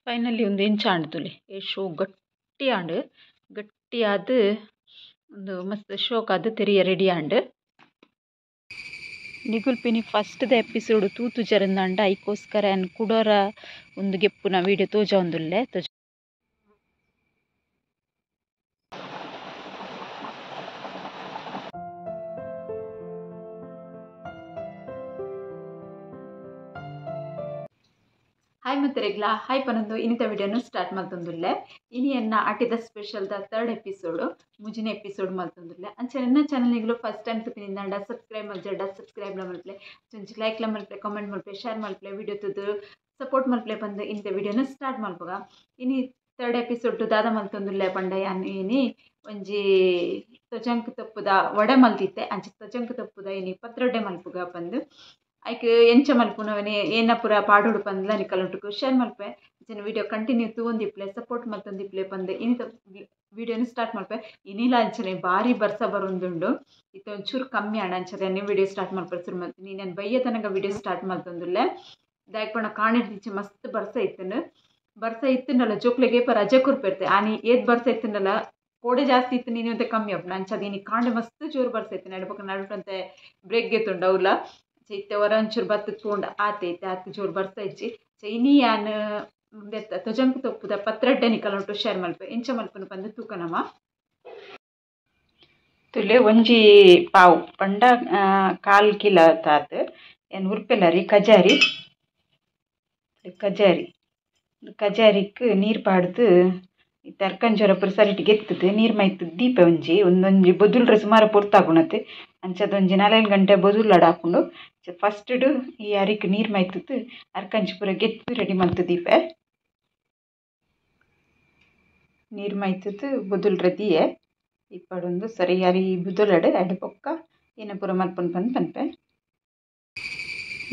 Finally ಒಂದು ಇಂಚ ಆಂಡ್ತುಲೆ show ಗಟ್ಟಿ ಆಂಡ್ ಗಟ್ಟಿ ಆದ್ ಒಂದು ಮಸ್ತ್ ಶೋಕ್ ಆದ್ ತೆರಿಯ ರೆಡಿ ಆಂಡ್ ನಿಗುಲ್ಪಿನಿ ಫಸ್ಟ್ ದ ಎಪಿಸೋಡ್ ತೂತು ಜರಂದಾಂಡ ಐಕೋಸ್ಕರ ಅನ್ ಕುಡೋರ ಒಂದು ಗೆಪ್ಪುನ ವಿಡಿಯೋ ತೋಜ ಒಂದುಲ್ಲೆ ಹಾಯ್ ಮತ್ತೆ ರೆಗ್ಲಾ ಹಾಯ್ ಪನೊಂದು ಇನ್ನಿತ ವಿಡಿಯೋನು ಸ್ಟಾರ್ಟ್ ಮಲ್ತೊಂದುಲ್ಲೆ ಇನಿ ಎನ್ನ ಆಟಿದ ಸ್ಪೆಷಲ್ ದ ಥರ್ಡ್ ಎಪಿಸೋಡ್ ಮುಜಿನ ಎಪಿಸೋಡ್ ಮಲ್ತೊಂದುಲ್ಲೆ ಅಂಚೆ ನನ್ನ ಚಾನಲ್ನಿಗಳು ಫಸ್ಟ್ ಟೈಮ್ ತುಪಿನಿಂದ ಸಬ್ಸ್ಕ್ರೈಬ್ ಮಲ್ಜಡ್ಡ ಸಬ್ಸ್ಕ್ರೈಬ್ ಮಲ್ಪಲೆ ಚೊಂಚಿ ಲೈಕ್ ಮಲ್ಪಲೆ ಕಾಮೆಂಟ್ ಮಲ್ಪಲೆ ಶೇರ್ ಮಲ್ಪಲೆ ವಿಡಿಯೋ ತುದು ಸಪೋರ್ಟ್ ಮಲ್ಪಲೆ ಬಂದು ಇನ್ನಿತ ವಿಡಿಯೋನ ಸ್ಟಾರ್ಟ್ ಮಲ್ಪಗ ಇನಿ ಥರ್ಡ್ ಎಪಿಸೋಡ್ ದಾದ ಮಲ್ತೊಂದುಲ್ಲೆ ಪಂಡ ಇನಿ ಒಂಜಿ ತೊಜಂಕ್ ತಪ್ಪುದ ವಡೆ ಮಲ್ತಿತ್ತೆ ಅಂಚೆ ತೊಜಂಕ್ ತಪ್ಪುದ ಇನಿ ಪತ್ರೊಡ್ಡೆ ಮಲ್ಪುಗ ಬಂದು ಐಕ್ ಎಂಚ ಮಲ್ಪುನವನೆ ಏನ ಪೂರ ಪಾಡೋಡು ಪಂದ್ಲ ನಿಕಲುಂಟು ಶೇರ್ ಮಲ್ಪೆ ಇಜಿನ ವಿಡಿಯೋ ಕಂಟಿನ್ಯೂ ತೂಂದಿಪ್ಲೆ ಸಪೋರ್ಟ್ ಮಲ್ತೊಂದಿಪ್ಲೆ ಪಂದ್ ಇನಿತ ವಿಡಿಯೋನ ಸ್ಟಾರ್ಟ್ ಮಲ್ಪೆ ಇನಿಲ ಅಂಚನೆ ಬಾರಿ ಬರ್ಸ ಬರೊಂದುಂಡು ಇತ್ತ ಒಂಚೂರು ಕಮ್ಮಿ ಆಂಡ ಅಂಚನೆ ನೀವು ವಿಡಿಯೋ ಸ್ಟಾರ್ಟ್ ಮಲ್ಪರೆ ಶುರು ಮಲ್ತೀನಿ ನಾನು ಬಯ್ಯ ತನಕ ವಿಡಿಯೋ ಸ್ಟಾರ್ಟ್ ಮಲ್ತೊಂದುಲ್ಲೆ ದಾಯಕ್ ಪಂಡ ಕಾಣಿಡ್ದಿಚ್ಚೆ ಮಸ್ತ್ ಬರ್ಸ ಇತ್ತುಂಡಲ್ಲ ಜೋಕ್ಲೆಗೆ ರಜೆ ಕುರ್ಪೆರ್ತೆ ಆನಿ ಏದ್ ಬರ್ಸ ಇತ್ತುಂಡಲ್ಲ ಕೋಡೆ ಜಾಸ್ತಿ ಇತ್ತು ನೀನು ಅಂತ ಕಮ್ಮಿ ಅಪ್ಪ ಅಂಚದ ಇನಿ ಕಾಂಡೆ ಮಸ್ತ್ ಜೋರು ಬರ್ಸ ಇತ್ತು ನಡ್ಬೇಕ ನಡುಟಂತೆ ಬ್ರೇಕ್ ಗೆತ್ತುಂಡ ಅವ್ಲ ಚೈತೆ ವರ ಒಂಚೂರು ಬತ್ತು ತಗೊಂಡು ಆತೈತೆ ಆತ ಜೋರು ಬರ್ತಾ ಇಚ್ಚಿ ಚೈನಿ ಯಾನ್ ದೆತ್ತ ತೊಜಂಕ್ ತಪ್ಪುದ ಪತ್ರಡ್ಡೆ ನಿಕಲುಂಟು ಶೇರ್ ಮಲ್ಪೆ ಎಂಚ ಮಲ್ಪನು ಬಂದು ತೂಕನಮ ತುಲೆ ಒಂಜಿ ಪಾವು ಪಂಡ ಕಾಲ್ ಕಿಲ ತಾತ್ ಏನು ಉರ್ಪೆಲ್ಲರಿ ಕಜಾರಿ ಕಜಾರಿಕ್ ನೀರು ಪಾಡ್ದು ತರ್ಕಂಜೊರ ಪುರ ಸರಿಟ್ ಗೆತ್ತದು ನೀರು ಮೈತದ ದೀಪ ಒಂದೊಂಜಿ ಬೊದುಲ್ರೆ ಸುಮಾರು ಪೊರ್ತಾಗುಣತ್ ಅಂಚದೊಂಜಿ 4 ಗಂಟೆ ಬೊದುಲ್ಲಡ ಹಾಕೊಂಡು ಫಸ್ಟ್ ಈ ಅರಿಕ್ ನೀರು ಮೈತದು ಅರ್ಕಂಚಿ ಪೂರ ಗೆತ್ತು ರೆಡಿ ಮಲ್ತು ದೀಪೆ ನೀರು ಮೈತದು ಬೊದುಲ್ರೆ ದಿಯೆ ಇಪ್ಪಡೊಂದು ಸರಿ ಅರಿ ಬುದೊಲಡ್ ಅಡ್ ಪೊಕ್ಕ ಏನ ಪೂರ ಮಲ್ಪೊಂದು ಪನ್ಪೆ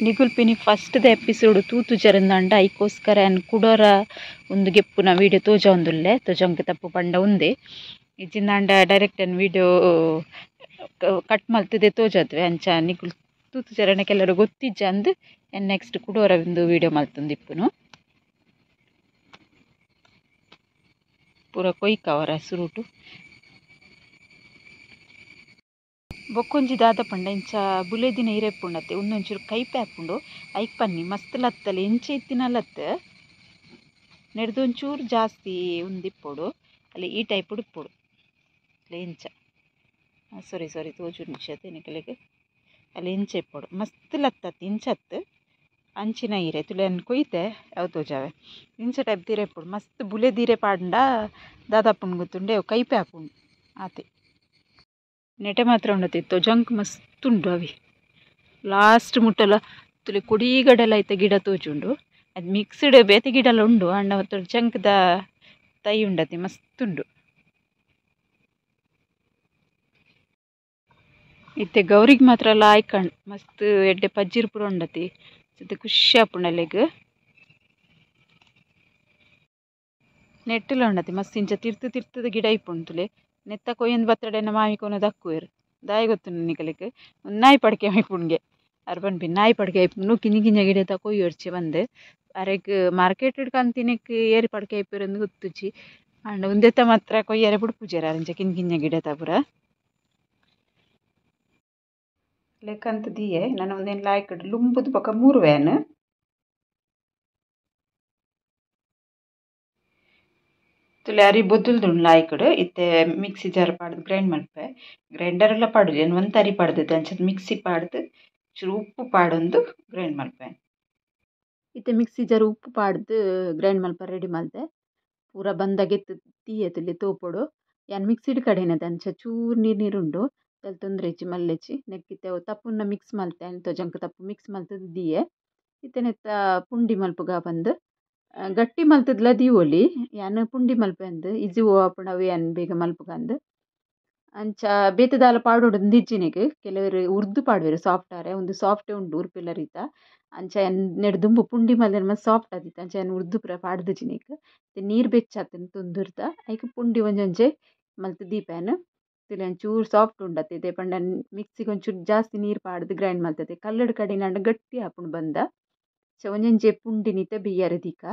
ನಿಗುಲ್ಪಿನಿ ಫಸ್ಟ್ ದ ಎಪಿಸೋಡ್ ತೂತು ಜರಂದಾಂಡ ಐಕೋಸ್ಕರ ಅನ್ ಕುಡೋರ ಒಂದು ಗೆಪ್ಪುನ ವಿಡಿಯೋ ತೋಜ ಒಂದುಲ್ಲೆ ತೊಜಂಕ್ ತಪ್ಪು ಪಂಡ ಉಂದೆ ಇಜಿಂದಾಂಡ ಡೈರೆಕ್ಟ್ ಅನ್ ವಿಡಿಯೋ ಕಟ್ ಮಲ್ತದೆ ತೋಜದ್ವೆ ಅಂಚ ನಿಗುಲ್ ತೂತು ಜರಣಕ್ಕೆಲ್ಲರೂ ಗೊತ್ತಿಜ್ಜ ಅಂದ್ ಎನ್ ನೆಕ್ಸ್ಟ್ ಕುಡೋರ ಒಂದು ವಿಡಿಯೋ ಮಲ್ತೊಂದಿಪ್ಪುನು ಪೂರ ಕೊಯ್ಕವರ ಸುರುಟು ಬೊಕ್ಕೊಂಜಿ ದಾದ ಪಂಡ ಇಂಚ ಬುಲೆದಿನ ಇರೆಪ್ಪುಂಡತ್ತೆ ಒಂದೊಂಚೂರು ಕೈಪೆ ಹಾಪುಂಡು ಐಕ್ ಪನ್ನಿ ಮಸ್ತ್ ಲತ್ತಲೆ ಎಂಚ ಇತ್ತಿನ ಲತ್ ನೆಡ್ದೊಂಚೂರು ಜಾಸ್ತಿ ಉಂದಿಪ್ಪೊಡು ಅಲ್ಲಿ ಈ ಟೈಪ್ ಉಡುಪ್ಪೊಡು ಅಲ್ಲಿ ಎಂಚ ಸಾರಿ ತೋಜು ನಿಮಿಷತೆ ನಿಕಲೆಗೆ ಅಲ್ಲಿ ಎಂಚ ಇಪ್ಪೊಡು ಮಸ್ತ್ ಲತ್ತತ್ತೆ ಇಂಚತ್ ಅಂಚಿನ ಈರೆ ತುಲೆ ಕೊಯ್ತೆ ಯಾವ ತೋಜಾವೆ ಇಂಚ ಟೈಪ್ ತೀರೆ ಇಪ್ಪೊಡು ಮಸ್ತ್ ಬುಲೆದೀರೆ ಪಾಂಡ ದಾದಾಪುಂಡು ಗೊತ್ತುಂಡೆ ಅವು ಕೈಪೆ ಹಾಪುಂಡು ಆತೆ ನೆಟೆ ಮಾತ್ರ ಉಂಡತಿ ತೊಜಂಕ್ ಮಸ್ತ್ ಉಂಡು ಅವಿ ಲಾಸ್ಟ್ ಮುಟ್ಟಲ ತುಲೆ ಕೊಡಿಗಡೆಲ್ಲ ಐತೆ ಗಿಡ ತೋಜುಂಡು ಅದು ಮಿಕ್ಸ್ಡ್ ಬೇತೆ ಗಿಡ ಎಲ್ಲ ಉಂಡು ಅಂಡ ತೊಜಂಕ್ದ ತೈ ಉಂಡತಿ ಮಸ್ತ್ ಉಂಡು ಇತ್ತೆ ಗೌರಿಗೆ ಮಾತ್ರ ಲಾಯ್ಕಂಡು ಮಸ್ತ್ ಎಡ್ಡೆ ಪಜ್ಜಿರ್ ಪೂರ ಉಂಡತಿ ಸದ್ಯ ಖುಷಿ ಆಪುಂಡಲೆಗ್ ನೆಟ್ಟಲ ಉಂಡತಿ ಮಸ್ತ್ ಇಂಚ ತಿರ್ತದ ಗಿಡ ಇಪ್ಪುಂಡು ತುಲೆ ನೆತ್ತ ಕೊಯ್ಯೊಂದು ಬತ್ತಡೆನ ಮಾವಿ ಕೊನ ದಕ್ಕುವೆರು ದಾಯಿ ಗೊತ್ತು ನಿಕಲಿಕ್ ಒಂದು ನಾಯಿ ಪಡ್ಕೆ ಐಪುಣ್ಗೆ ಅರ್ಬನ್ ನಾಯಿ ಪಡ್ಕೆ ಐಪುಂಡು ಕಿಂಜ ಗಿಡ ಕೊಯ್ಯೋರ್ಚಿ ಬಂದು ಅರೆಗ್ ಮಾರ್ಕೆಟ್ ಕಂತಿನಕ್ ಏರಿ ಪಡ್ಕೆ ಐಪುರಂದು ಗೊತ್ತುಚ್ಚಿ ಅಂಡ್ ಒಂದೆತ್ತ ಮಾತ್ರ ಕೊಯ್ಯರೆ ಬುಡ್ಪುಜೆರ ಅಂಚ ಕಿಂಜ ಗಿಡ ಪೂರ ಲೆಕ್ಕಂತ ದಿಯೆ ನಾನು ಒಂದೇನು ಲಾಯ್ಕಡ್ ಲುಂಬುದು ಪಕ್ಕ 3 ವ್ಯಾನ್ ತುಲೆ ಅರಿ ಬೊದ್ದುಲ್ದುಂಡು ಲಾಯ್ಕಡ್ ಇತ್ತೆ ಮಿಕ್ಸಿ ಜಾರ್ ಪಾಡ್ದು ಗ್ರೈಂಡ್ ಮಲ್ಪೆ ಗ್ರೈಂಡರ್ ಎಲ್ಲ ಪಾಡುದು ಏನು ಒಂದು ತರಿ ಪಾಡ್ದದ್ದು ಅಂಚದ ಮಿಕ್ಸಿ ಪಾಡ್ದು ಚೂರು ಉಪ್ಪು ಪಾಡೊಂದು ಗ್ರೈಂಡ್ ಮಲ್ಪೆ ಇತ್ತೆ ಮಿಕ್ಸಿ ಜಾರ್ ಉಪ್ಪು ಪಾಡ್ದು ಗ್ರೈಂಡ್ ಮಲ್ಪ ರೆಡಿ ಮಲ್ತೆ ಪೂರ ಬಂದಾಗೆತ್ತು ತೀಯೆ ತುಲೆ ತೋಪೊಡು ಯಾನ್ ಮಿಕ್ಸಿಡ್ ಕಡೆನದ ಅಂಚ ಚೂರು ನೀರುಂಡು ತಲೆ ತೊಂದರೆ ಇಚ್ಚಿ ಮಲ್ಲೆಚ್ಚಿ ನೆಕ್ಕಿತ್ತೆ ತಪ್ಪುನ ಮಿಕ್ಸ್ ಮಲ್ತೆ ಅಂತ ಜಂಕ್ ತಪ್ಪು ಮಿಕ್ಸ್ ಮಲ್ತದ ದಿಯೆ ಇತ್ತೆ ನೆತ್ತ ಪುಂಡಿ ಮಲ್ಪುಗ ಬಂದು ಗಟ್ಟಿ ಮಲ್ತದ್ಲ ದೀವೊಲಿ ಯಾನ್ ಪುಂಡಿ ಮಲ್ಪೆ ಅಂದು ಇಜಿ ಓಪುಂಡು ಯಾನ್ ಬೇಗ ಮಲ್ಪುಗಂದು ಅಂಚ ಬೇತದಾಲ ಪಾಡೋಡು ದಿಜ್ಜಿನೆಗ್ ಕೆಲವರು ಉರ್ದು ಪಾಡುವೆರು ಸಾಫ್ಟ್ ಆರೆ ಒಂದು ಸಾಫ್ಟ್ ಉಂಡು ಉರ್ಪಿಲ್ಲ ರೀತ ಅಂಚ ನೆಡ್ ದುಂಬು ಪುಂಡಿ ಮಲ್ದೆನ ಮಸ್ತ್ ಸಾಫ್ಟ್ ಆದಿತ್ತು ಅಂಚ ಯಾನ್ ಉರ್ದು ಪೂರ ಪಾಡ್ದಿಜಿನೆಗ್ ನೀರು ಬೆಚ್ಚಾತನ್ ತುಂದುರ್ತ ಐಕ್ ಪುಂಡಿ ಒಂಜೊಂಜೆ ಮಲ್ತು ದೀಪೇನು ತುಲೆ ಒಂಚೂರು ಸಾಫ್ಟ್ ಉಂಡತ್ತೆ ಇದೇ ಪಂಡ ಮಿಕ್ಸಿಗೆ ಒಂಚೂರು ಜಾಸ್ತಿ ನೀರು ಪಾಡ್ದು ಗ್ರೈಂಡ್ ಮಲ್ತದೆ ಕಲ್ಲಡ್ ಕಡಿನಂಡ ಗಟ್ಟಿ ಹಾಪುಂಡು ಬಂದ ಒಂಜೊಂಜೆ ಪುಂಡಿ ನಿತೆ ಬೇಯ್ಯರೆ ದಿಕ್ಕ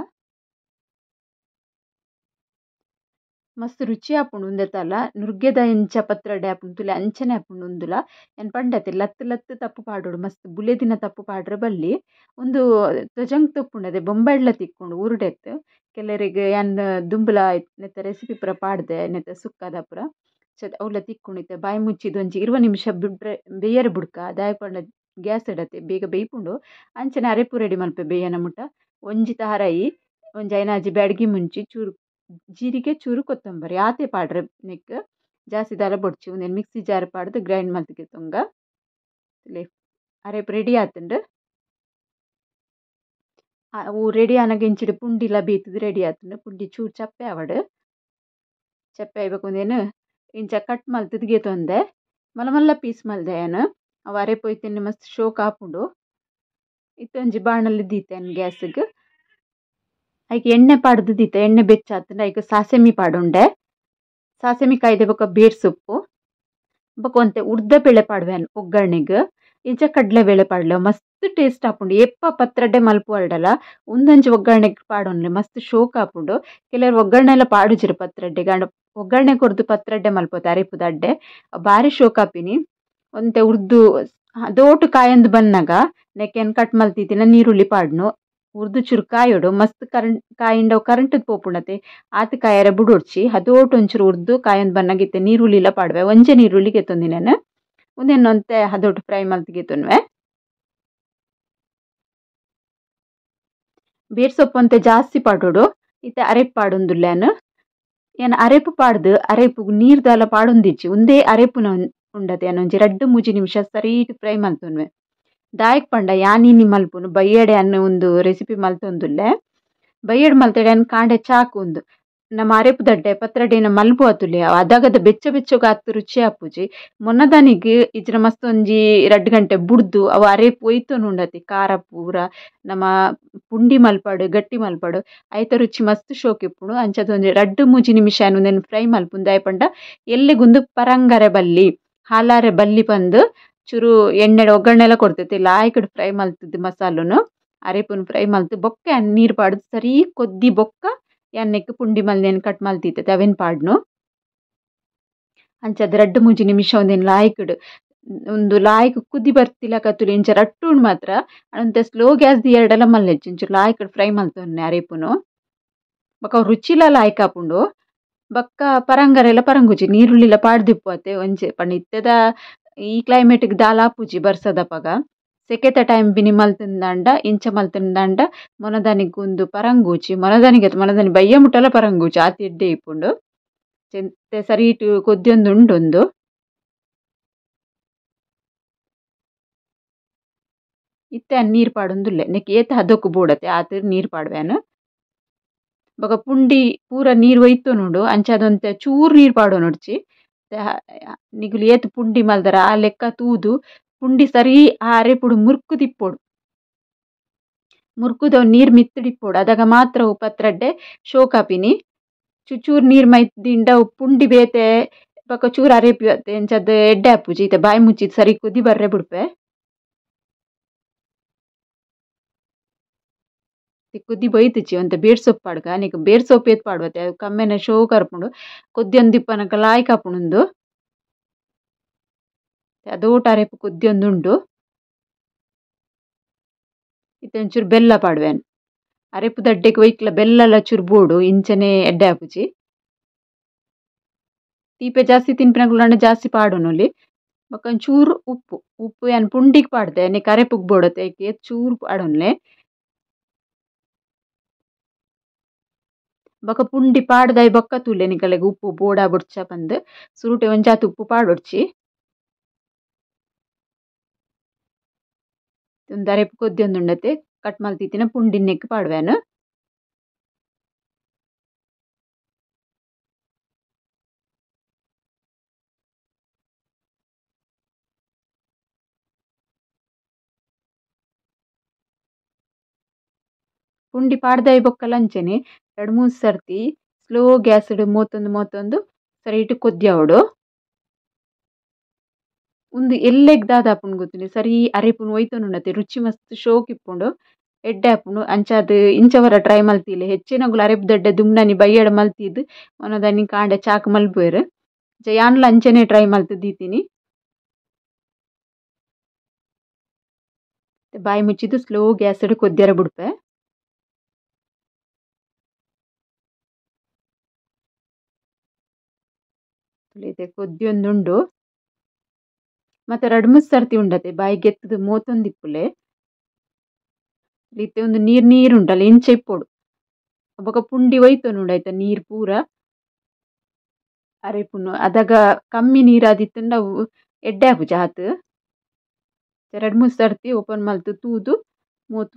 ಮಸ್ತ್ ರುಚಿ ಆಪುಂಡು ಉಂದೆತಲ ನುರ್ಗೆದ ಇಂಚ ಪತ್ರೊಡೆ ಆಪುಂಡು ತುಲೆ ಅಂಚನೆ ಆಪುಂಡು ಉಂದುಲ ಎನ್ ಪಂಡತೆ ಲತ್ತು ಲತ್ತು ತಪ್ಪು ಪಾಡೋಡು ಮಸ್ತ್ ಬುಲೆದಿನ ತಪ್ಪು ಪಾಡ್ರೆ ಬಲ್ಲಿ ಒಂದು ತೊಜಂಗ್ ತಪ್ಪುಂಡು ಅದೇ ಬೊಂಬಾಡ್ಲ ತಿಕ್ಕುಂಡು ಉರುಡೆತ್ ಕೆಲರಿಗೆ ಯಾನ್ ದುಂಬುಲ ನೆತ್ತ ರೆಸಿಪಿ ಪೂರ ಪಾಡ್ದೆ ನೆತ್ತ ಸುಕ್ಕದ ಪೂರ ಅವ್ಲ ತಿಕ್ಕುಂಡು ಇತ್ತೆ ಬಾಯಿ ಮುಚ್ಚಿದ ಒಂಜಿ 20 ನಿಮಿಷ ಬಿಡ್ರೆ ಬೇಯರೆ ಬುಡ್ಕ ದಾಯೆ ಪಂಡ ಗ್ಯಾಸ್ ಇಡತ್ತೆ ಬೇಗ ಬೇಯ್ಪುಂಡು ಅಂಚನೆ ಅರೆಪು ರೆಡಿ ಮಲ್ಪೆ ಬೇಯನ ಮುಟ ಒಂಜಿ ತಾರಾಯಿ ಒಂಜಿ ಐನಾಜಿ ಬ್ಯಾಡಗಿ ಮುಂಚಿ ಚೂರು ಜೀರಿಗೆ ಚೂರು ಕೊತ್ತಂಬರಿ ಆತೆ ಪಾಡ್ರೆ ನೆಕ್ ಜಾಸ್ತಿ ದಾಲ ಬೊಡ್ಚಿ ಒಂದೇನು ಮಿಕ್ಸಿ ಜಾರ್ ಪಾಡ್ದು ಗ್ರೈಂಡ್ ಮಲ್ತಿಗೆ ತುಂಗ ಅರೆಪ್ ರೆಡಿ ಆತುಂಡು ಅವು ರೆಡಿ ಆನಾಗ ಇಂಚಿಡು ಪುಂಡಿಲ ಬೀತದು ರೆಡಿ ಆತುಂಡು ಪುಂಡಿ ಚೂರು ಚಪ್ಪೆ ಆವಡ್ ಚಪ್ಪೆ ಆಯ್ಬೇಕು ಒಂದೇನು ಇಂಚ ಕಟ್ ಮಲ್ತದ್ ಗೇತೊಂದೆ ಮಲ್ಲ ಮಲ್ಲ ಪೀಸ್ ಮಲ್ದೆ ಏನು ಅವು ಅರೆಪ್ ಒಯ್ತೇನೆ ಮಸ್ತ್ ಶೋಕ್ ಆಪುಂಡು ಇತ್ತೊಂಜಿ ಬಾಣಲ್ಲಿ ದೀತೆನ್ ಗ್ಯಾಸ್ಗ್ ಐಕೆ ಎಣ್ಣೆ ಪಾಡ್ದು ದೀತೆ ಎಣ್ಣೆ ಬೆಚ್ಚಾತುಂಡು ಐಕೆ ಸಾಸೆಮಿ ಪಾಡುಂಡೆ ಸಾಸೆಮಿ ಕಾಯ್ದೆ ಬೊಕ ಬೇರ್ ಸೊಪ್ಪು ಬೊಕ ಒಂತೆ ಉರ್ದ ಬೇಳೆ ಪಾಡ್ವೆನ್ ಒಗ್ಗರ್ಣೆಗ್ ಇಂಚ ಕಡ್ಲೆ ಬೇಳೆ ಪಾಡ್ಲೆ ಮಸ್ತ್ ಟೇಸ್ಟ್ ಆಪುಂಡು ಎಪ್ಪ ಪತ್ರಡ್ಡೆ ಮಲ್ಪು ಅಲ್ಡಲ ಒಂದೊಂಜಿ ಒಗ್ಗರ್ಣೆಗ್ ಪಾಡೊನ್ಲೆ ಮಸ್ತ್ ಶೋಕ್ ಆಪುಂಡು ಕೆಲವರು ಒಗ್ಗರ್ಣೆ ಎಲ್ಲ ಪಾಡುಜೆರ್ ಪತ್ರಡ್ಡೆಗ್ ಅಂಡ ಒಗ್ಗರ್ಣೆ ಕೊರ್ದು ಪತ್ರಡ್ಡೆ ಮಲ್ಪೋತೆ ಅರೆಪುದ ಅಡ್ಡೆ ಬಾರಿ ಶೋಕ್ ಆಪಿನಿ ಒಂತೆ ಉರ್ದು ದೋಟು ಕಾಯಂದು ಬನ್ನಗ ನೆಕೆನ್ ಕಟ್ ಮಲ್ತಿತ್ತಿನ ನೀರುಳ್ಳಿ ಪಾಡ್ನು ಉರ್ದು ಚೂರು ಕಾಯೋಡು ಮಸ್ತ್ ಕಾಯಿಂಡ ಕರೆಂಟದ್ ಪೋಪುಂಡತೆ ಆತ ಕಾಯರೆ ಬುಡೊಡ್ಚಿ ಹದೋಟು ಒಂಚೂರು ಉರ್ದು ಕಾಯಂದ್ ಬನ್ನಗಿತ್ತೆ ನೀರುಳ್ಳಿಲ ಪಾಡ್ವೆ ಒಂಜೆ ನೀರುಳ್ಳಿ ಗೆತ್ತೊಂದಿನೇನು ಒಂದೊಂತೆ ಹದೋಟು ಫ್ರೈ ಮಲ್ತ್ ಗೆತ್ತೊನ್ವೆ ಬೇರ್ ಸೊಪ್ಪು ಅಂತೆ ಜಾಸ್ತಿ ಪಾಡೋಡು ಇತ್ತೆ ಅರೆಪ್ ಪಾಡೊಂದುಲ್ಲೇನು ಏನ್ ಅರೆಪು ಪಾಡ್ದು ಅರೆಪು ನೀರ್ ದಾಲ ಪಾಡೊಂದಿಜ್ಜಿ ಒಂದೇ ಅರೆಪುನ ಉಂಡತೆ ಏನೊಂಜಿ 2-3 ನಿಮಿಷ ಸರೀಟ್ ಫ್ರೈ ಮಲ್ತೊನ್ವೆ ದಾಯಕ್ ಪಂಡ ಯಾನಿನಿ ಮಲ್ಪುನು ಬಯ್ಯಡೆ ಅನ್ನೋ ಒಂದು ರೆಸಿಪಿ ಮಲ್ತೊಂದುಲ್ಲೆ ಬಯ್ಯಡ್ ಮಲ್ತಡೆ ಅನ್ ಕಾಂಡೆ ಚಾಕು ಉಂದು ನಮ್ಮ ಅರೆಪು ದಡ್ಡೆ ಪತ್ರಡೆನ ಮಲ್ಪು ಆತುಲೆ ಅದಾಗದ ಬೆಚ್ಚ ಬೆಚ್ಚಗ ಆತು ರುಚಿ ಆಪುಜಿ ಮೊನ್ನದಾನಿಗ್ ಇಜ್ರ ಮಸ್ತ್ ಒಂಜಿ 2 ಗಂಟೆ ಬುಡ್ದು ಅವು ಅರೆಪು ಒಯ್ತೊನು ಉಂಡತಿ ಖಾರ ಪೂರ ನಮ್ಮ ಪುಂಡಿ ಮಲ್ಪಾಡು ಗಟ್ಟಿ ಮಲ್ಪಾಡು ಐತ ರುಚಿ ಮಸ್ತ್ ಶೋಕ್ ಇಪ್ಪುಂಡು ಅಂಚದೊಂಜಿ 2-3 ನಿಮಿಷ ಒಂದೇನು ಫ್ರೈ ಮಲ್ಪುಂದು ದಾಯೆ ಪಂಡ ಎಲ್ಲೆಗುಂದು ಪರಂಗರೆ ಬಲ್ಲಿ ಹಾಲಾರೆ ಬಲ್ಲಿ ಪಂದು ಚೂರು ಎಣ್ಣೆಡ್ ಒಗ್ಗರ್ಣೆ ಎಲ್ಲ ಕೊಡ್ತೈತೆ ಲಾಯ್ಕಡ್ ಫ್ರೈ ಮಲ್ತದ್ದು ಮಸಾಲುನು ಅರೆಪುನ್ ಫ್ರೈ ಮಲ್ತು ಬೊಕ್ಕ ನೀರು ಪಾಡ್ದು ಸರಿ ಕೊದ್ದಿ ಬೊಕ್ಕ ಎಣ್ಣೆಕ್ ಪುಂಡಿ ಮಲ್ದೇನು ಕಟ್ ಮಲ್ತಿತ್ತೈತೆ ಅವೆನ್ ಪಾಡ್ನು ಅಂಚ 2-3 ನಿಮಿಷ ಒಂದೇನು ಲಾಯ್ಕಡ್ ಒಂದು ಲಾಯ್ಕ್ ಕುದಿ ಬರ್ತಿಲ್ಲ ಕತ್ತುಲಿ ಇಂಚ ರಟ್ಟುಂಡು ಮಾತ್ರ ಅಂತೆ ಸ್ಲೋ ಗ್ಯಾಸ್ ದಿ ಎರಡೆಲ್ಲ ಮಲ್ಲೆಜ್ಜಿ ಇಂಚು ಲಾಯ್ಕಡ್ ಫ್ರೈ ಮಲ್ತೊನ್ನೆ ಅರೆಪುನು ಬೊಕ ರುಚಿಲ ಲಾಯ್ಕ್ ಆಪುಂಡು ಬೊಕ್ಕ ಪರಂಗರೆಲ್ಲ ಪರಂಗುಜಿ ನೀರುಳ್ಳಿಲ ಪಾಡ್ದಿಪ್ಪುವತ್ತೆ ಒಂಜೆ ಪಂಡ ಇತ್ತೆದ ಈ ಕ್ಲೈಮೇಟ್ಗ್ ದಾಲ ಆಪುಜಿ ಬರ್ಸದಪಗ ಸೆಕೆತ ಟೈಮ್ ಬಿನಿ ಮಲ್ತುಂದಾಂಡ ಇಂಚ ಮಲ್ತುಂದಾಂಡ ಮೊನದಾನಿಗ್ ಉಂದು ಪರಂಗೂಚಿ ಮೊನದಾನಿ ಬಯ್ಯ ಮುಟ್ಟಲ ಪರಂಗೂಚಿ ಆತಿ ಎಡ್ಡೆ ಇಪ್ಪುಂಡು ಚೆಂತೆ ಸರೀಟ್ ಕೊದ್ದಿಯೊಂದು ಉಂಡೊಂದು ಇತ್ತೆ ನೀರ್ ಪಾಡೊಂದುಲ್ಲೆ ನೆಕ್ ಏತ ಹದೊಕ್ ಬೋಡತೆ ಆತ ನೀರ್ ಪಾಡ್ವೆನು ಬೊಕ ಪುಂಡಿ ಪೂರ ನೀರ್ ಒಯ್ತೊನುಂಡು ಅಂಚ ಅದೊಂತೆ ಚೂರು ನೀರ್ ಪಾಡೊನೊಡ್ಚಿ ನಿಗುಲು ಏತ್ ಪುಂಡಿ ಮಲ್ದರ ಆ ಲೆಕ್ಕ ತೂದು ಪುಂಡಿ ಸರಿ ಆ ಅರೆಪುಡು ಮುರ್ಕು ತಿಪ್ಪೊಡು ಮುರ್ಕುದ ನೀರ್ ಮಿತ್ತುಡಿಪ್ಪೊಡು ಅದಾಗ ಮಾತ್ರ ಅವು ಪತ್ರಡ್ಡೆ ಶೋಕಾಪಿನಿ ಚೂರು ನೀರ್ ಮೈದಿಂದ ಪುಂಡಿ ಬೇತೆ ಬೊಕ ಚೂರು ಅರೆಪಿ ಎಂಚದ ಎಡ್ಡೆ ಆಪುಜಿ ಈತ ಬಾಯಿ ಮುಚ್ಚಿದ್ ಸರಿ ಕುದಿ ಬರ್ರೆ ಬಿಡ್ಪೆ ಕುದ್ದಿ ಬೈತಿಚ್ಚಿ ಒಂತೆ ಬೇರ್ ಸೊಪ್ಪು ಪಾಡ್ಗ ನೀಕ್ ಬೇರ್ ಸೊಪ್ಪು ಏತ್ ಪಾಡ್ವತ್ತೆ ಅದು ಕಮ್ಮೆನ ಶೋಕ್ ಅರ್ಪುಂಡು ಕೊದ್ದಿಯೊಂದು ದಿಪ್ಪನಕ ಲಾಯ್ಕ್ ಆಪುಂಡು ಅದೋಟ ಅರೆಪು ಕೊದ್ದಿಯೊಂದುಂಡು ಇತ್ತೆ ಒಂಚೂರು ಬೆಲ್ಲ ಪಾಡ್ವೆನ್ ಅರೆಪು ದಡ್ಡೆಗ್ ಒಯ್ಕ್ಲ ಬೆಲ್ಲ ಚೂರು ಬೋಡು ಇಂಚನೆ ಎಡ್ಡೆ ಆಪುಜಿ ತೀಪೆ ಜಾಸ್ತಿ ತಿನ್ಪಿನಗುಲಂಡ ಜಾಸ್ತಿ ಪಾಡೊನುಲಿ ಬೊಕ ಒಂಚೂರು ಉಪ್ಪು ಏನ್ ಪುಂಡಿಗ್ ಪಾಡ್ದೆ ನೀಕ್ ಅರೆಪುಗ್ ಬೋಡತ್ತೆ ಏತ್ ಚೂರು ಪಾಡೊನ್ಲೆ ಬೊಕ ಪುಂಡಿ ಪಾಡ್ದಾಯ್ ಬೊಕ್ಕ ತೂಲೆ ನಿಕಲೆಗ್ ಉಪ್ಪು ಬೋಡ ಬುಡ್ಚ ಪಂದ್ ಸುರುಟೆ ಒಂಜಾತು ಉಪ್ಪು ಪಾಡೊಡ್ಚಿ ಒಂದು ಅರೆಪು ಕೊದ್ದಿಯೊಂದುಂಡತೆ ಕಟ್ ಮಲ್ತಿತ್ತಿನ ಪುಂಡಿ ನೆಕ್ ಪಾಡ್ವೆನು ಪುಂಡಿ ಪಾಡ್ದಾಯ್ ಬೊಕ್ಕಲ ಅಂಚನೆ 2-3 ಸರ್ತಿ ಸ್ಲೋ ಗ್ಯಾಸ್ ಮೋತೊಂದು ಸರಿಟ್ ಕೊದ್ದಿಯಾವಡು ಒಂದು ಎಲ್ಲೆಗ್ ದಾದಾಪುಂಡು ಗೊತ್ತುಂಡಿ ಸರಿ ಅರೆಪುನು ಒಯ್ತೊನುಂಡತೆ ರುಚಿ ಮಸ್ತ್ ಶೋಕ್ ಇಪ್ಪುಂಡು ಎಡ್ಡೆ ಆಪುಂಡು ಅಂಚಾದ್ ಇಂಚವರ ಟ್ರೈ ಮಲ್ತಿಲೆ ಹೆಚ್ಚಿನಗುಲು ಅರೆಬ್ದಡ್ಡೆ ದುಮ್ನನಿ ಬಯ್ಯಡ ಮಲ್ತಿದ್ ಒನದನಿ ಕಾಂಡೆ ಚಾಕ್ ಮಲ್ಪುವೆರ್ ಯಾನ್ಲ ಅಂಚನೆ ಟ್ರೈ ಮಲ್ತು ದೀತಿನಿ ಬಾಯಿ ಮುಚ್ಚಿದ್ದು ಸ್ಲೋ ಗ್ಯಾಸ್ ಇಡು ಕೊದ್ದಿಯರ ಬಿಡ್ಪೆ ಇದೆ ಕೊದ್ದಿಯೊಂದುಂಡು ಮತ್ತೆ 2-3 ಸರ್ತಿ ಉಂಡತೆ ಬಾಯಿ ಗೆತ್ತದು ಮೋತೊಂದಿಪ್ಪುಲೆ ಇತ್ತೆ ಒಂದು ನೀರ್ ಉಂಟಲ್ಲ ಇಂಚೆ ಇಪ್ಪೊಡು ಬೊಕ ಪುಂಡಿ ಒಯ್ತೊನುಂಡು ಆಯ್ತಾ ನೀರ್ ಪೂರ ಅರೆಪುನು ಅದಾಗ ಕಮ್ಮಿ ನೀರಾದಿತ್ತಂಡ ಅವು ಎಡ್ಡೆ ಆಪು ಜಾತ್ 2-3 ಸರ್ತಿ ಓಪನ್ ಮಲ್ತು ತೂದು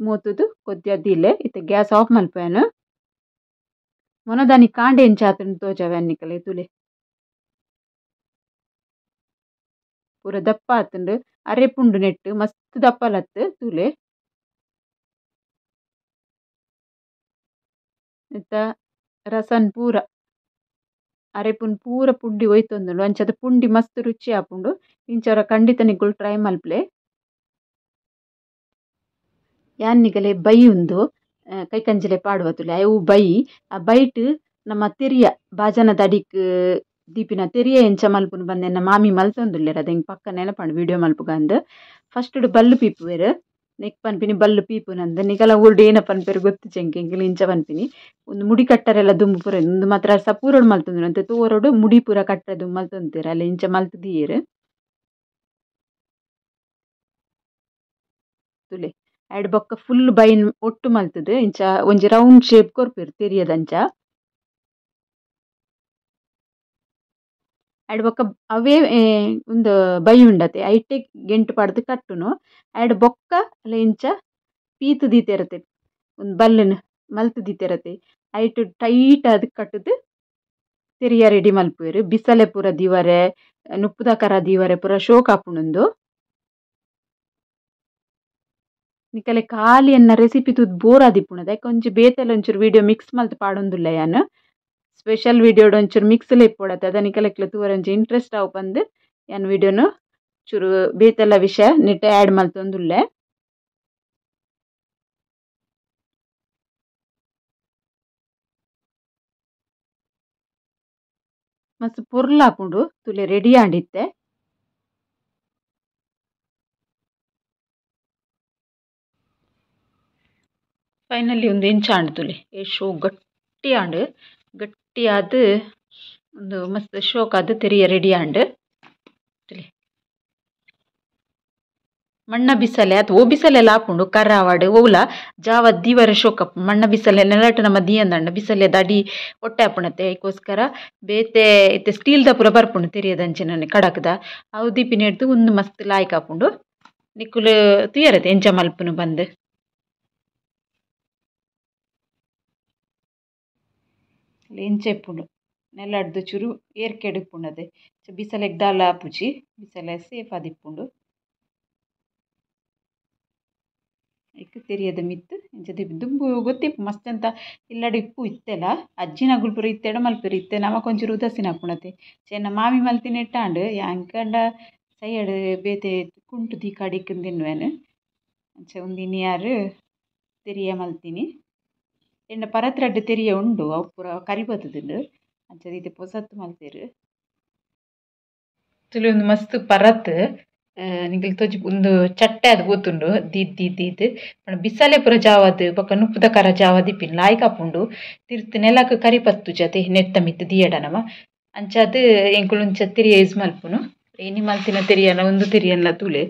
ಮೋತುದು ಕೊದ್ದಿಯದಿಲೆ ಇತ್ತೆ ಗ್ಯಾಸ್ ಆಫ್ ಮಲ್ಪೇನು ಮೊನದಾನಿ ಕಾಂಡೆ ಎಂಚಾತುಂಡು ತೋಜಾವೆ ಅನ್ನಿಕಲೆ ತುಲೆ ಪೂರ ದಪ್ಪ ಆತುಂಡು ಅರೆಪುಂಡು ನೆಟ್ಟು ಮಸ್ತ್ ದಪ್ಪಲತ್ತು ತೂಲೆ ಇತ್ತ ರಸನ್ ಪೂರ ಅರೆಪುನ್ ಪೂರ ಪುಂಡಿ ಒಯ್ತೊಂದುಂಡು ಅಂಚಾದ ಪುಂಡಿ ಮಸ್ತ್ ರುಚಿ ಆಪುಂಡು ಇಂಚವರ ಖಂಡಿತ ನಿಕ್ಕುಲು ಟ್ರೈ ಮಲ್ಪ್ಲೆ ಯಾನ್ನಿಗಲೆ ಬೈ ಉಂದು ಕೈಕಂಜಲೆ ಪಾಡುವತುಲೆ ಅವು ಬೈ ಆ ಬೈಟ್ ನಮ್ಮ ತೆರಿಯ ಬಾಜನದ ಅಡಿಕ್ ದೀಪಿನ ತೆರಿಯ ಎಂಚ ಮಲ್ಪುನು ಬಂದೆನ್ನ ಮಾಮಿ ಮಲ್ತೊಂದುಲ್ಲೆರ್ ಅದ ಹಿಂಗೆ ಪಕ್ಕ ನೆನಪಂಡು video ಮಲ್ಪುಗಂದು first Ballu ಪೀಪುವೆರ್ neck ಪನ್ಪಿನಿ Ballu ಪೀಪುನಂದು ನಿಗಲ ಊರ್ಡು ಏನ ಪನ್ಪೆರ್ ಗೊತ್ತು ಚೆಂಕೆ ಎಂಕಲ್ ಇಂಚ ಪನ್ಪಿನಿ ಒಂದು ಮುಡಿ ಕಟ್ಟರೆಲ್ಲ ದುಂಬು ಪೂರ ಒಂದು ಮಾತ್ರ ಸಪೂರೋಡು ಮಲ್ತೊಂದು ಅಂತೆ ತೋರೋಡು ಮುಡಿ ಪೂರ ಕಟ್ಟದು ಮಲ್ತೊಂತೀರ ಅಲ್ಲಿ ಇಂಚ ಮಲ್ತದೀರ್ ತುಲೆ ಆಯ್ಡ್ ಬೊಕ್ಕ ಫುಲ್ ಬೈನ್ ಒಟ್ಟು ಮಲ್ತದು ಇಂಚ ಒಂಜಿ ರೌಂಡ್ ಶೇಪ್ ಕೊರ್ಪೆರ್ ತೆರಿಯದಂಚ ಆಯ್ಡ್ ಬೊಕ್ಕ ಅವೇ ಒಂದು ಬೈ ಉಂಡತೆ ಐಟೆ ಗೆಂಟು ಪಡ್ದು ಕಟ್ಟುನು ಆಯ್ಡ್ ಬೊಕ್ಕ ಅಲ್ಲ ಇಂಚ ಪೀತು ದೀತೆರತೆ ಒಂದು ಬಲ್ಲನ್ ಮಲ್ತು ದೀತೆರತೆ ಐಟ್ ಟೈಟ್ ಅದು ಕಟ್ಟುದು ತೆರಿಯ ರೆಡಿ ಮಲ್ಪುವೆರ್ ಬಿಸಲೆ ಪೂರ ದೀವರೆ ನುಪ್ಪುದ ಕರ ದೀವರೆ ಪೂರ ಶೋಕ್ ಆಪುಂಡು ನಿಕಲೆ ಖಾಲಿ ಎನ್ನ ರೆಸಿಪಿ ತೂದ್ ಬೋರ್ ಆದಿಪ್ಪುಂಡು ಅದಕ್ಕೆ ಒಂಚೂರು ಬೇತೆಲ್ಲ ಒಂಚೂರು ವಿಡಿಯೋ ಮಿಕ್ಸ್ ಮಲ್ತು ಪಾಡೊಂದುಲ್ಲ ಯಾನ್ ಸ್ಪೆಷಲ್ ವಿಡಿಯೋಡು ಒಂಚೂರು ಮಿಕ್ಸ್ಲೆ ಇಪ್ಪೊಡತ್ತೆ ಅದ ನಿಕಲೆಕ್ಲ ತೂವರ ಒಂಚು ಇಂಟ್ರೆಸ್ಟ್ ಆವು ಬಂದು ಯಾನ್ ವಿಡಿಯೋನು ಚೂರು ಬೇತೆಲ್ಲ ವಿಷಯ ನೆಟ್ ಆ್ಯಡ್ ಮಲ್ತೊಂದುಲ್ಲೆ ಮಸ್ತ್ ಪೊರ್ಲಾಪುಂಡು ತುಲೆ ರೆಡಿ ಆಂಡಿತ್ತೆ ಫೈನಲಿ ಒಂದು ಎಂಚಾಂಡು ತುಲೆ ಶೋ ಗಟ್ಟಿ ಆಂಡು ಗಟ್ಟಿ ಆದ್ ಒಂದು ಮಸ್ತ್ ಶೋಕ್ ಆದ್ ತೆರಿಯ ರೆಡಿ ಆಂಡು ತುಲೆ ಮಣ್ಣ ಬಿಸಲೆ ಅದು ಓ ಬಿಸಲೆಲ್ಲ ಆಪುಂಡು ಕರಾವಡ್ ಓಲ ಜಾವ ದೀವರ ಶೋಕ ಮಣ್ಣ ಬಿಸಲೆ ನೆಲಟ್ ನಮ್ಮ ದಿಯಂದಂಡ ಬಿಸಲೆ ದಡಿ ಒಟ್ಟೆ ಆಪುಣತೆ ಅದಕ್ಕೋಸ್ಕರ ಬೇತೆ ಇತ್ತೆ ಸ್ಟೀಲ್ ದ ಪೂರ ಬರ್ಪುಂಡು ತೆರಿಯದಂಚಿನ ಕಡಕ್ದ ಅವು ದೀಪಿನ ಹಿಡ್ದು ಒಂದು ಮಸ್ತ್ ಲಾಯ್ಕ್ ಆಪುಂಡು ನಿಕ್ಕುಲು ತುಯರತೆ ಎಂಚ ಮಲ್ಪುನು ಬಂದು ಎಂಚ ಇಪ್ಪುಂಡು ನೆಲಡ್ದು ಚೂರು ಏರ್ಕೆಡ್ ಇಪ್ಪುಂಡದೆ ಬಿಸಲೆಗ್ ದಾಲ ಆಪುಜಿ ಬಿಸಲೆ ಸೇಫ್ ಆದಿಪ್ಪುಂಡು ಇಕ್ಕ ತೆರಿಯದ ಮಿತ್ತು ಇಂಚ ದುಂಬು ಗೊತ್ತಿಪ್ಪು ಮಸ್ತ್ ಅಂತ ಇಲ್ಲಡು ಇಪ್ಪು ಇತ್ತೆಲ್ಲ ಅಜ್ಜಿನ ಗುಲ್ಪುರ ಇತ್ತೆಡ ಮಲ್ಪುರ ಇತ್ತೆ ನಮಕ್ ಒಂಚೂರು ಉದಾಸೀನ ಆಪುಣತೆ ಚೆನ್ನ ಮಾಮಿ ಮಲ್ತಿನ ಇಟ್ಟಾಂಡು ಯಾಂಕಂಡ ಸೈಯಡ್ ಬೇತೆ ಕುಂಟು ದಿ ಕಡಿಕನ್ ತಿನ್ನುವೆನು ಅಂಚ ಒಂದಿನ ಯಾರು ತೆರಿಯ ಮಲ್ತೀನಿ ಎಂಡ ಪರತ್ರಡ್ಡು ತೆರಿಯ ಉಂಡು ಅವು ಪೂರ ಕರಿಬತ್ತುದುಂಡು ಅಂಚ ಇದು ಪೊಸತ್ತು ಮಲ್ತೇರು ತುಲು ಒಂದು ಮಸ್ತ್ ಪರತ್ ನಿಗಲ್ ತೋಜಿ ಒಂದು ಚಟ್ಟೆ ಅದು ಗೊತ್ತುಂಡು ದೀದ್ ಬಿಸಲೆ ಪೂರ ಜಾವದ್ ಬೊಕ ನುಪ್ಪುದ ಕರ ಜಾವ ದಿಪ್ಪಿನ ಲಾಯ್ಕ್ ಆಪುಂಡು ತಿರ್ತ್ ನೆಲಕ್ ಕರಿಪತ್ತು ಜತೆ ನೆತ್ತ ಮಿತ್ತು ದಿಯಡನಮ ಅಂಚಾದ್ ಎಂಕುಲುಂಚ ತೆರಿಯ ಯೂಸ್ ಮಲ್ಪುನು ಏನಿ ಮಲ್ತಿನ ತೆರಿಯನ ಒಂದು ತೆರಿಯನ್ಲ ತುಲೆ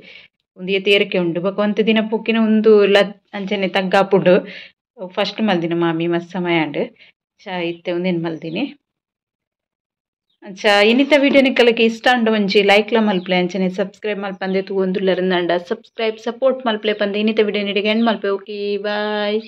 ಒಂದು ಏರಿಕೆ ಉಂಡು ಬೊಕ ಒಂತೆ ದಿನ ಪೊಕ್ಕಿನ ಒಂದು ಅಂಚನೆ ತಗ್ಗಾಪುಂಡು ಫಸ್ಟ್ ಮಲ್ದಿನ ಮಾಮಿ ಮಸ್ತ್ ಸಮಯ ಅಂಡ್ ಇತ್ತೆ ಒಂದೇನು ಮಲ್ದಿನಿ ಅಂಚ ಇನ್ನಿತ ವಿಡಿಯೋ ನಿಕ್ಕಲಕ್ಕೆ ಇಷ್ಟ ಅಂಡ ಒಂಜಿ ಲೈಕ್ಲ ಮಲ್ಪಲೆ ಅಂಚನೆ ಸಬ್ಸ್ಕ್ರೈಬ್ ಮಲ್ಪಂದೆ ತೂವೊಂದುಲ್ಲರಂದಂಡ ಸಬ್ಸ್ಕ್ರೈಬ್ ಸಪೋರ್ಟ್ ಮಲ್ಪಲೆ ಪಂದೆ ಇನ್ನಿತ ವಿಡಿಯೋ ನಿಡಿಗೆ ಎಂಡ್ ಮಲ್ಪೆ ಓಕೆ ಬಾಯ್.